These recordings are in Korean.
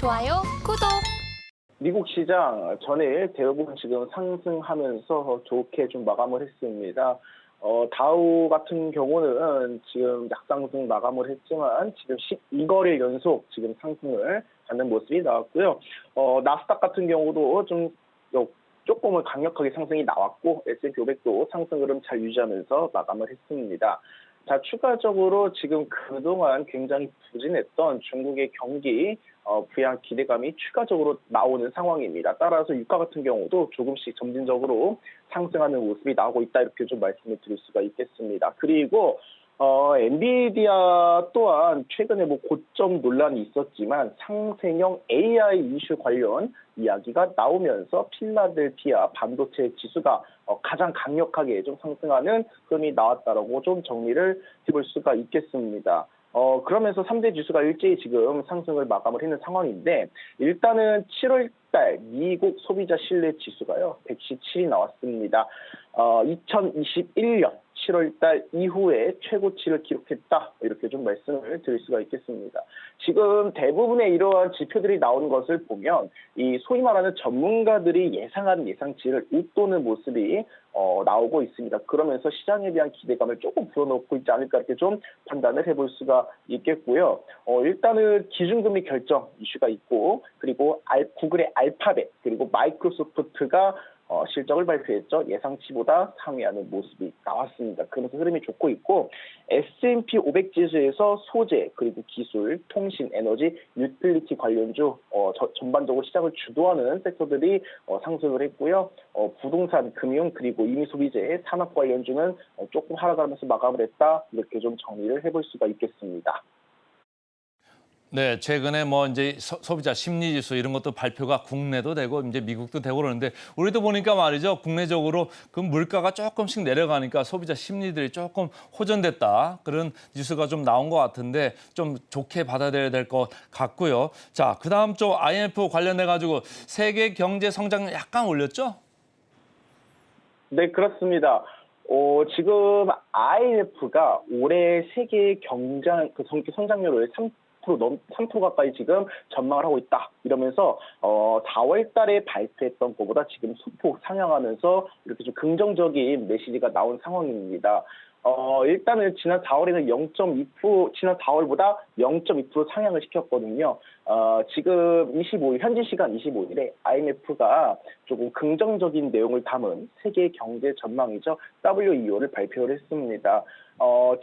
좋아요, 구독. 미국 시장 전일 대부분 지금 상승하면서 좋게 좀 마감을 했습니다. 다우 같은 경우는 지금 약상승 마감을 했지만 지금 12거래일 연속 지금 상승을 하는 모습이 나왔고요. 나스닥 같은 경우도 조금은 강력하게 상승이 나왔고 S&P 500도 상승 흐름 잘 유지하면서 마감을 했습니다. 자, 추가적으로 지금 그동안 굉장히 부진했던 중국의 경기 부양 기대감이 추가적으로 나오는 상황입니다. 따라서 유가 같은 경우도 조금씩 점진적으로 상승하는 모습이 나오고 있다, 이렇게 좀 말씀을 드릴 수가 있겠습니다. 그리고 엔비디아 또한 최근에 고점 논란이 있었지만 상생형 AI 이슈 관련 이야기가 나오면서 필라델피아 반도체 지수가 가장 강력하게 좀 상승하는 흐름이 나왔다라고 좀 정리를 해볼 수가 있겠습니다. 그러면서 3대 지수가 일제히 지금 상승을 마감을 했는 상황인데, 일단은 7월 달 미국 소비자 신뢰 지수가요, 117이 나왔습니다. 2021년 7월 달 이후에 최고치를 기록했다, 이렇게 좀 말씀을 드릴 수가 있겠습니다. 지금 대부분의 이러한 지표들이 나오는 것을 보면 이 소위 말하는 전문가들이 예상한 예상치를 웃도는 모습이 나오고 있습니다. 그러면서 시장에 대한 기대감을 조금 불어넣고 있지 않을까, 이렇게 좀 판단을 해볼 수가 있겠고요. 일단은 기준금리 결정 이슈가 있고, 그리고 구글의 알파벳 그리고 마이크로소프트가 실적을 발표했죠. 예상치보다 상회하는 모습이 나왔습니다. 그러면서 흐름이 좋고 있고, S&P 500 지수에서 소재, 그리고 기술, 통신, 에너지, 유틸리티 관련주 전반적으로 시장을 주도하는 섹터들이 상승을 했고요. 부동산, 금융, 그리고 임의소비재, 산업 관련주는 조금 하락하면서 마감을 했다, 이렇게 좀 정리를 해볼 수가 있겠습니다. 네, 최근에 이제 소비자 심리 지수 이런 것도 발표가 국내도 되고 이제 미국도 되고 그러는데, 우리도 보니까 말이죠, 국내적으로 그 물가가 조금씩 내려가니까 소비자 심리들이 조금 호전됐다, 그런 뉴스가 좀 나온 것 같은데 좀 좋게 받아들여야 될 것 같고요. 자, 그다음 쪽 IMF 관련해 가지고 세계 경제 성장률 약간 올렸죠? 네, 그렇습니다. 지금 IMF가 올해 세계 성장률을 3% 가까이 지금 전망을 하고 있다, 이러면서 4월 달에 발표했던 것보다 지금 소폭 상향하면서 이렇게 좀 긍정적인 메시지가 나온 상황입니다. 일단은 지난 4월에는 0.2%, 지난 4월보다 0.2% 상향을 시켰거든요. 지금 25일, 현지 시간 25일에 IMF가 조금 긍정적인 내용을 담은 세계 경제 전망이죠. WEO를 발표를 했습니다.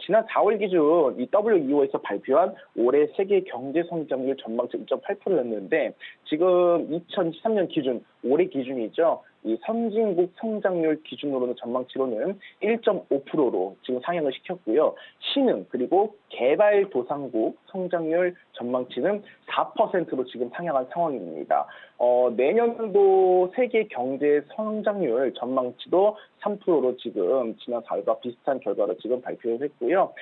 지난 4월 기준 이 WEO에서 발표한 올해 세계 경제 성장률 전망치 2.8%였는데, 지금 2023년 기준, 올해 기준이죠. 이 선진국 성장률 기준으로는 전망치로는 1.5%로 지금 상향을 시켰고요. 신흥 그리고 개발도상국 성장률 전망치는 4%로 지금 상향한 상황입니다. 내년도 세계 경제 성장률 전망치도 3%로 지금 지난 4월과 비슷한 결과를 지금 발표를 했고요.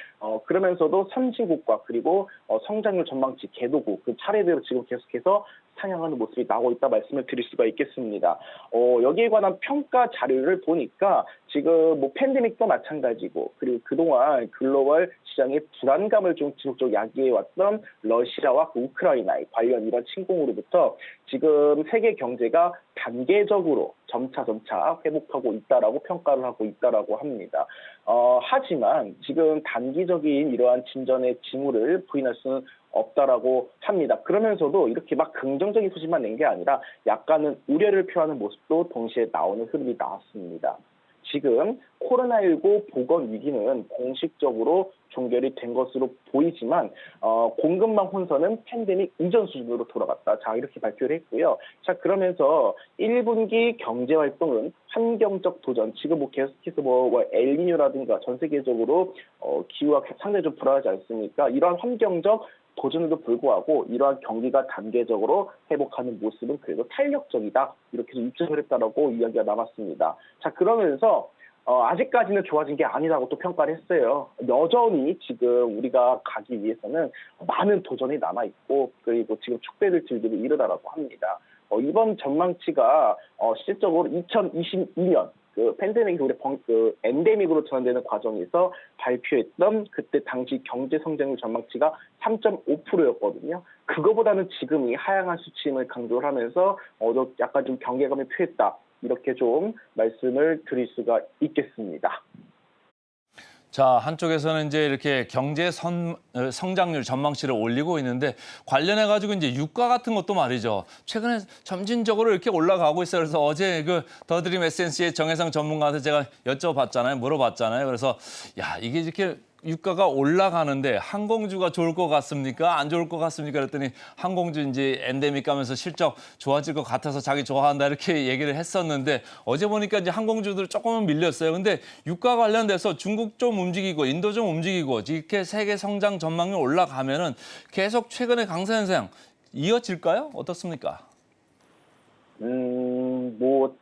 그러면서도 선진국과 그리고 성장률 전망치 개도국 그 차례대로 지금 계속해서 상향하는 모습이 나오고 있다, 말씀을 드릴 수가 있겠습니다. 여기에 관한 평가 자료를 보니까 지금 팬데믹도 마찬가지고, 그리고 그동안 글로벌 시장의 불안감을 좀 지속적으로 야기해왔던 러시아와 우크라이나의 관련 이런 침공으로부터 지금 세계 경제가 단계적으로 점차 회복하고 있다라고 평가를 하고 있다라고 합니다. 하지만 지금 단기적인 이러한 진전의 징후를 부인할 수는 없다라고 합니다. 그러면서도 이렇게 긍정적인 소식만 낸 게 아니라 약간은 우려를 표하는 모습도 동시에 나오는 흐름이 나왔습니다. 지금 코로나19 보건 위기는 공식적으로 종결이 된 것으로 보이지만 공급망 혼선은 팬데믹 이전 수준으로 돌아갔다. 자, 이렇게 발표를 했고요. 자, 그러면서 1분기 경제 활동은 환경적 도전, 지금 계속해서 엘니뇨라든가 전 세계적으로 기후가 상당히 좀 불안하지 않습니까? 이러한 환경적 도전에도 불구하고 이러한 경기가 단계적으로 회복하는 모습은 그래도 탄력적이다, 이렇게 좀 입증을 했다라고 이야기가 나왔습니다. 자, 그러면서 아직까지는 좋아진 게 아니라고 또 평가를 했어요. 여전히 지금 우리가 가기 위해서는 많은 도전이 남아있고, 그리고 지금 축배를 들기도 이르다라고 합니다. 이번 전망치가 실질적으로 2022년 그 팬데믹이 우리 엔데믹으로 전환되는 과정에서 발표했던 그때 당시 경제 성장률 전망치가 3.5%였거든요. 그거보다는 지금 이 하향한 수치임을 강조를 하면서 약간 좀 경계감을 표했다. 이렇게 좀 말씀을 드릴 수가 있겠습니다. 자, 한쪽에서는 이제 이렇게 성장률 전망치를 올리고 있는데 관련해 가지고 이제 유가 같은 것도 말이죠. 최근에 점진적으로 이렇게 올라가고 있어요. 그래서 어제 그 더드림 SNC의 정혜상 전문가한테 제가 여쭤봤잖아요. 물어봤잖아요. 그래서 야, 이게 이렇게 유가가 올라가는데 항공주가 좋을 것 같습니까? 안 좋을 것 같습니까? 그랬더니 항공주 이제 엔데믹 가면서 실적 좋아질 것 같아서 자기 좋아한다 이렇게 얘기를 했었는데 어제 보니까 이제 항공주들 조금은 밀렸어요. 근데 유가 관련돼서 중국 좀 움직이고 인도 좀 움직이고 이렇게 세계 성장 전망이 올라가면은 계속 최근의 강세 현상 이어질까요? 어떻습니까? 뭐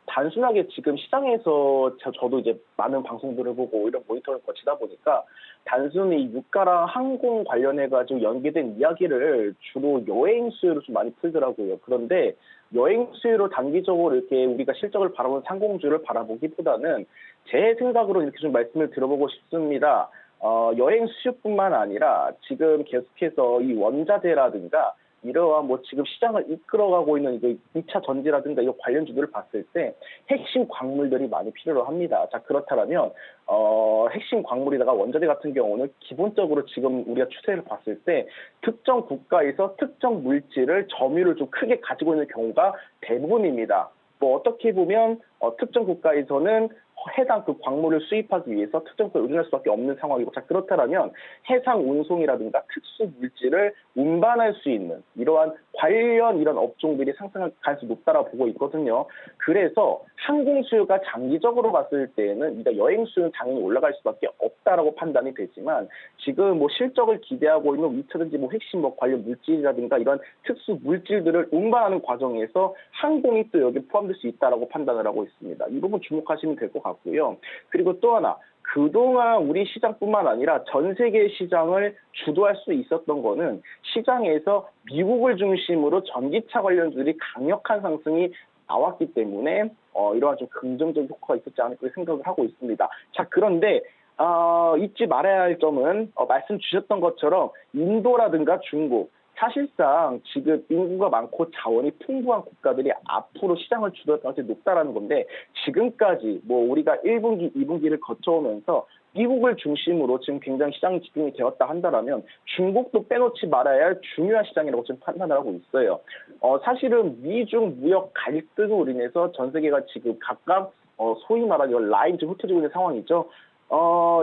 단순하게 지금 시장에서 저도 이제 많은 방송들을 보고 이런 모니터를 거치다 보니까 단순히 유가랑 항공 관련해가지고 연계된 이야기를 주로 여행 수요로 좀 많이 풀더라고요. 그런데 여행 수요로 단기적으로 이렇게 우리가 실적을 바라보는 상공주를 바라보기보다는 제 생각으로 이렇게 좀 말씀을 드려보고 싶습니다. 여행 수요뿐만 아니라 지금 계속해서 이 원자재라든가 이러한 뭐 지금 시장을 이끌어가고 있는 그 2차 전지라든가 이 관련주들을 봤을 때 핵심 광물들이 많이 필요로 합니다. 자, 그렇다면 핵심 광물이다가 원자재 같은 경우는 기본적으로 지금 우리가 추세를 봤을 때 특정 국가에서 특정 물질을 점유를 좀 크게 가지고 있는 경우가 대부분입니다. 뭐 어떻게 보면 특정 국가에서는 해당 그 광물을 수입하기 위해서 특정 국가에 의존할 수밖에 없는 상황이고, 자, 그렇다면 해상 운송이라든가 특수 물질을 운반할 수 있는 이러한 관련 이런 업종들이 상승할 가능성이 높다라고 보고 있거든요. 그래서 항공 수요가 장기적으로 봤을 때는 그러니까 여행 수요는 당연히 올라갈 수밖에 없다라고 판단이 되지만 지금 뭐 실적을 기대하고 있는 위트든지 뭐 핵심 뭐 관련 물질이라든가 이런 특수 물질들을 운반하는 과정에서 항공이 또 여기 포함될 수 있다라고 판단을 하고 있습니다. 이 부분 주목하시면 될 것 같고요. 그리고 또 하나, 그동안 우리 시장뿐만 아니라 전 세계 시장을 주도할 수 있었던 거는 시장에서 미국을 중심으로 전기차 관련주들이 강력한 상승이 나왔기 때문에 이러한 좀 긍정적 효과가 있었지 않을까 생각을 하고 있습니다. 자, 그런데 잊지 말아야 할 점은 말씀 주셨던 것처럼 인도라든가 중국, 사실상 지금 인구가 많고 자원이 풍부한 국가들이 앞으로 시장을 주도할 가능성이 높다라는 건데 지금까지 뭐 우리가 1분기, 2분기를 거쳐오면서 미국을 중심으로 지금 굉장히 시장이 집중이 되었다 한다면 중국도 빼놓지 말아야 할 중요한 시장이라고 지금 판단을 하고 있어요. 사실은 미중 무역 갈등으로 인해서 전 세계가 지금 각각 소위 말하는 라인 좀 흩어지고 있는 상황이죠.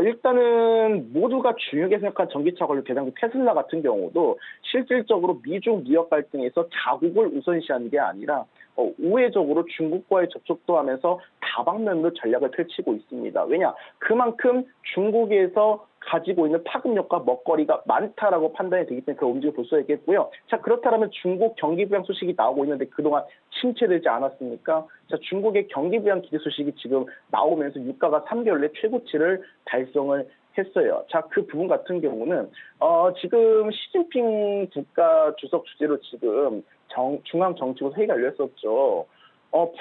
일단은 모두가 중요하게 생각한 전기차 관련 대장주 테슬라 같은 경우도 실질적으로 미중 무역 갈등에서 자국을 우선시하는 게 아니라 우회적으로 중국과의 접촉도 하면서 다방면으로 전략을 펼치고 있습니다. 왜냐? 그만큼 중국에서 가지고 있는 파급력과 먹거리가 많다라고 판단이 되기 때문에 그 움직임을 볼 수 있겠고요. 자, 그렇다면 중국 경기 부양 소식이 나오고 있는데 그동안 침체되지 않았습니까? 자, 중국의 경기 부양 기대 소식이 지금 나오면서 유가가 3개월 내 최고치를 달성을 했어요. 자, 그 부분 같은 경우는 지금 시진핑 국가 주석 주재로 지금 중앙정치국 회의가 열렸었죠.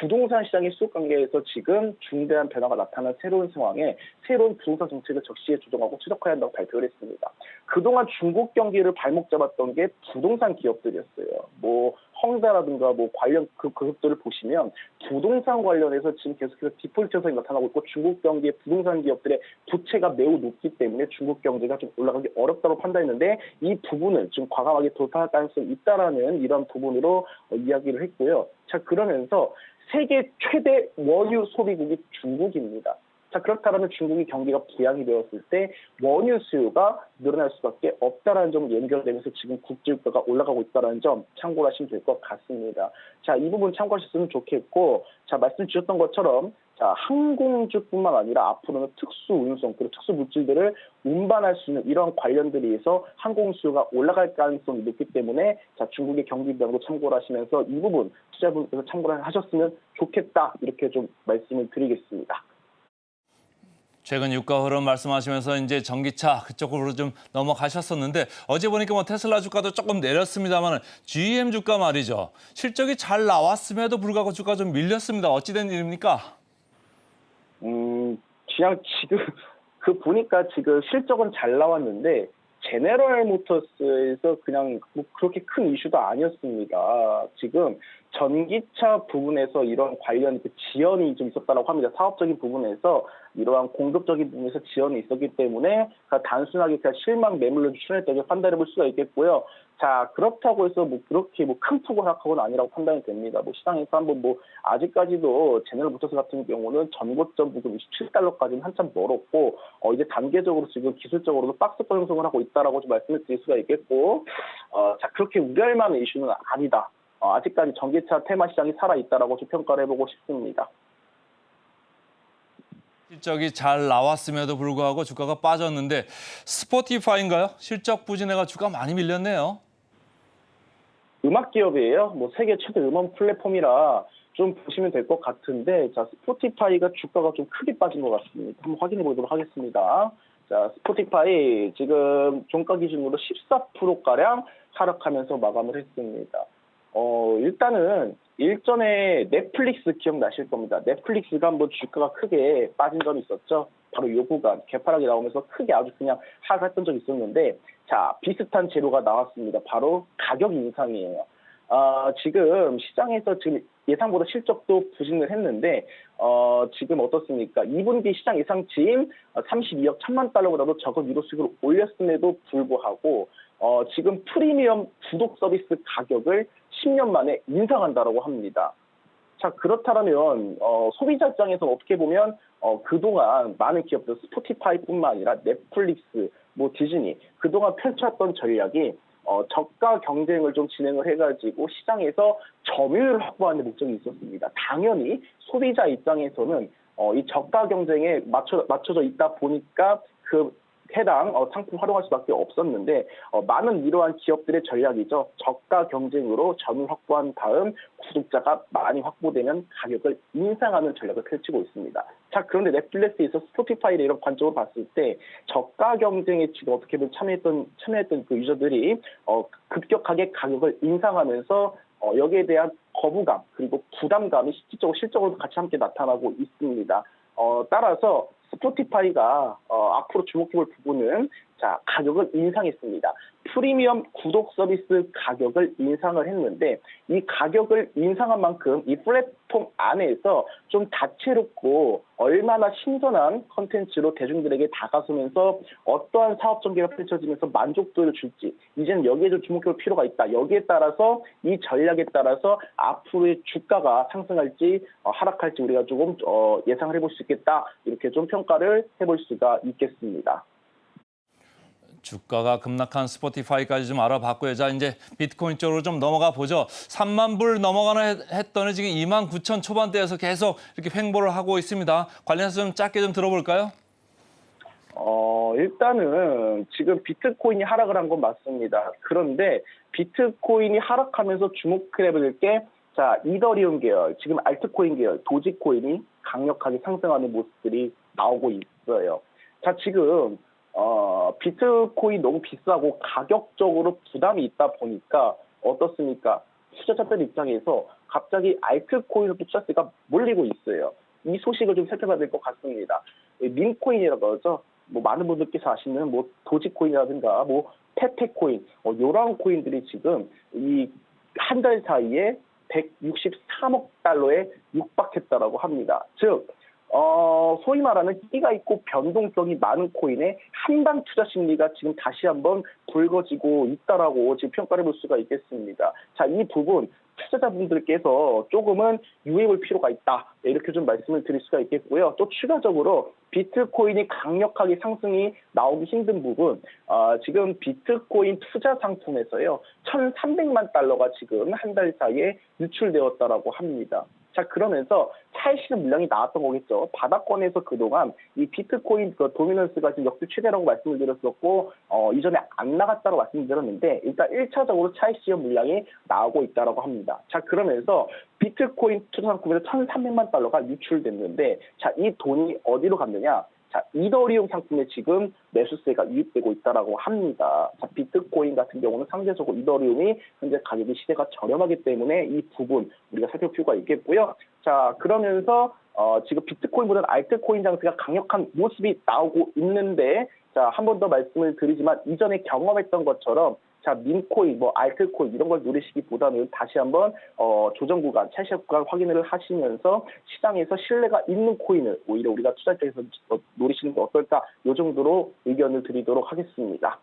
부동산 시장의 수급 관계에서 지금 중대한 변화가 나타난 새로운 상황에 새로운 부동산 정책을 적시에 조정하고 추적해야 한다고 발표를 했습니다. 그동안 중국 경기를 발목 잡았던 게 부동산 기업들이었어요. 뭐 헝다라든가 뭐 관련 그것들을 보시면 부동산 관련해서 지금 계속해서 디폴트 현상이 나타나고 있고 중국 경기의 부동산 기업들의 부채가 매우 높기 때문에 중국 경제가 좀 올라가기 어렵다고 판단했는데 이 부분을 좀 과감하게 돌파할 가능성이 있다라는 이런 부분으로 이야기를 했고요. 자, 그러면서 세계 최대 원유 소비국이 중국입니다. 자, 그렇다면 중국이 경기가 부양이 되었을 때 원유 수요가 늘어날 수밖에 없다는 점을 연결되면서 지금 국제유가가 올라가고 있다는 점 참고를 하시면 될 것 같습니다. 자, 이 부분 참고하셨으면 좋겠고, 자, 말씀 주셨던 것처럼 자, 항공주뿐만 아니라 앞으로는 특수 운송 그리고 특수 물질들을 운반할 수 있는 이런 관련들에서 항공 수요가 올라갈 가능성이 높기 때문에 자, 중국의 경기 부양도 참고를 하시면서 이 부분 투자분께서 참고를 하셨으면 좋겠다 이렇게 좀 말씀을 드리겠습니다. 최근 유가 흐름 말씀하시면서 이제 전기차 그쪽으로 좀 넘어가셨었는데 어제 보니까 뭐 테슬라 주가도 조금 내렸습니다만 GM 주가 말이죠. 실적이 잘 나왔음에도 불구하고 주가 좀 밀렸습니다. 어찌된 일입니까? 그냥 지금 그 보니까 지금 실적은 잘 나왔는데 제네럴 모터스에서 그냥 뭐 그렇게 큰 이슈도 아니었습니다. 지금 전기차 부분에서 이런 관련 그 지연이 좀 있었다고 합니다. 사업적인 부분에서 이러한 공급적인 부분에서 지연이 있었기 때문에 단순하게 그냥 실망 매물로 추천했다고 판단해 볼 수가 있겠고요. 자, 그렇다고 해서 뭐 그렇게 뭐 큰 폭을 하락하고는 아니라고 판단이 됩니다. 뭐 시장에서 한번 뭐 아직까지도 제네럴 모터스 같은 경우는 전고점 부근 27달러까지는 한참 멀었고 이제 단계적으로 지금 기술적으로도 박스권 형성을 하고 있다라고 좀 말씀을 드릴 수가 있겠고 자, 그렇게 우려할 만한 이슈는 아니다. 아직까지 전기차 테마 시장이 살아있다라고 좀 평가를 해보고 싶습니다. 실적이 잘 나왔음에도 불구하고 주가가 빠졌는데 스포티파이인가요? 실적 부진해가 주가 많이 밀렸네요. 음악 기업이에요. 뭐 세계 최대 음원 플랫폼이라 좀 보시면 될 것 같은데, 자, 스포티파이가 주가가 좀 크게 빠진 것 같습니다. 한번 확인해 보도록 하겠습니다. 자, 스포티파이 지금 종가 기준으로 14%가량 하락하면서 마감을 했습니다. 일단은 일전에 넷플릭스 기억나실 겁니다. 넷플릭스가 한번 주가가 크게 빠진 적이 있었죠. 바로 요 구간 개파락이 나오면서 크게 아주 그냥 하락했던 적이 있었는데, 자, 비슷한 재료가 나왔습니다. 바로 가격 인상이에요. 지금 시장에서 지금 예상보다 실적도 부진을 했는데, 지금 어떻습니까? 2분기 시장 예상치인 32억 1천만 달러보다도 적은 유로 수익을 올렸음에도 불구하고, 지금 프리미엄 구독 서비스 가격을 10년 만에 인상한다라고 합니다. 자, 그렇다면 소비자 입장에서 어떻게 보면 그동안 많은 기업들 스포티파이뿐만 아니라 넷플릭스, 뭐 디즈니 그동안 펼쳤던 전략이 저가 경쟁을 좀 진행을 해가지고 시장에서 점유율을 확보하는 목적이 있었습니다. 당연히 소비자 입장에서는 이 저가 경쟁에 맞춰져 있다 보니까 그 해당 상품 활용할 수밖에 없었는데 많은 이러한 기업들의 전략이죠. 저가 경쟁으로 점유율 확보한 다음 구독자가 많이 확보되면 가격을 인상하는 전략을 펼치고 있습니다. 자, 그런데 넷플릭스에서 스포티파이를 이런 관점으로 봤을 때 저가 경쟁에 지금 어떻게 보면 참여했던 그 유저들이 급격하게 가격을 인상하면서 여기에 대한 거부감 그리고 부담감이 실질적으로 같이 함께 나타나고 있습니다. 따라서 스포티파이가 앞으로 주목해볼 부분은 자, 가격을 인상했습니다. 프리미엄 구독 서비스 가격을 인상을 했는데 이 가격을 인상한 만큼 이 플랫폼 안에서 좀 다채롭고 얼마나 신선한 컨텐츠로 대중들에게 다가서면서 어떠한 사업 전개가 펼쳐지면서 만족도를 줄지 이제는 여기에 좀 주목해볼 필요가 있다. 여기에 따라서 이 전략에 따라서 앞으로의 주가가 상승할지 하락할지 우리가 조금 예상을 해볼 수 있겠다. 이렇게 좀 평가를 해볼 수가 있겠습니다. 주가가 급락한 스포티파이까지 좀 알아봤고요. 자, 이제 비트코인 쪽으로 좀 넘어가 보죠. 3만 불 넘어가나 했더니 지금 2만 9천 초반대에서 계속 이렇게 횡보를 하고 있습니다. 관련해서 좀 짧게 좀 들어볼까요? 일단은 지금 비트코인이 하락을 한 건 맞습니다. 그런데 비트코인이 하락하면서 주목해야 될 게 자, 이더리움 계열, 지금 알트코인 계열, 도지코인이 강력하게 상승하는 모습들이 나오고 있어요. 자, 지금 비트코인 너무 비싸고 가격적으로 부담이 있다 보니까 어떻습니까? 투자자들 입장에서 갑자기 알트코인으로 투자세가 몰리고 있어요. 이 소식을 좀 살펴봐야 될 것 같습니다. 민코인이라고 하죠. 뭐 많은 분들께서 아시는 뭐 도지코인이라든가 뭐 페페코인, 이런 코인들이 지금 이 한 달 사이에 163억 달러에 육박했다라고 합니다. 즉 소위 말하는 끼가 있고 변동성이 많은 코인의 한방 투자 심리가 지금 다시 한번 불거지고 있다라고 지금 평가를 볼 수가 있겠습니다. 자, 이 부분 투자자분들께서 조금은 유의해 볼 필요가 있다. 이렇게 좀 말씀을 드릴 수가 있겠고요. 또 추가적으로 비트코인이 강력하게 상승이 나오기 힘든 부분, 지금 비트코인 투자 상품에서요, 1,300만 달러가 지금 한 달 사이에 유출되었다라고 합니다. 자, 그러면서 차익실현 물량이 나왔던 거겠죠. 바닥권에서 그동안 이 비트코인 그 도미넌스가 지금 역대 최대라고 말씀을 드렸었고, 이전에 안 나갔다고 말씀드렸는데, 일단 1차적으로 차익실현 물량이 나오고 있다라고 합니다. 자, 그러면서 비트코인 투자 상품에서 1,300만 달러가 유출됐는데, 자, 이 돈이 어디로 갔느냐? 자, 이더리움 상품에 지금 매수세가 유입되고 있다라고 합니다. 자, 비트코인 같은 경우는 상대적으로 이더리움이 현재 가격이 시세가 저렴하기 때문에 이 부분 우리가 살펴볼 필요가 있겠고요. 자, 그러면서 지금 비트코인보다는 알트코인 장세가 강력한 모습이 나오고 있는데, 자, 한 번 더 말씀을 드리지만 이전에 경험했던 것처럼 자, 민코인, 뭐 알트코인 이런 걸 노리시기보다는 다시 한번 조정 구간, 차익 구간 확인을 하시면서 시장에서 신뢰가 있는 코인을 오히려 우리가 투자 입장에서 노리시는 게 어떨까, 이 정도로 의견을 드리도록 하겠습니다.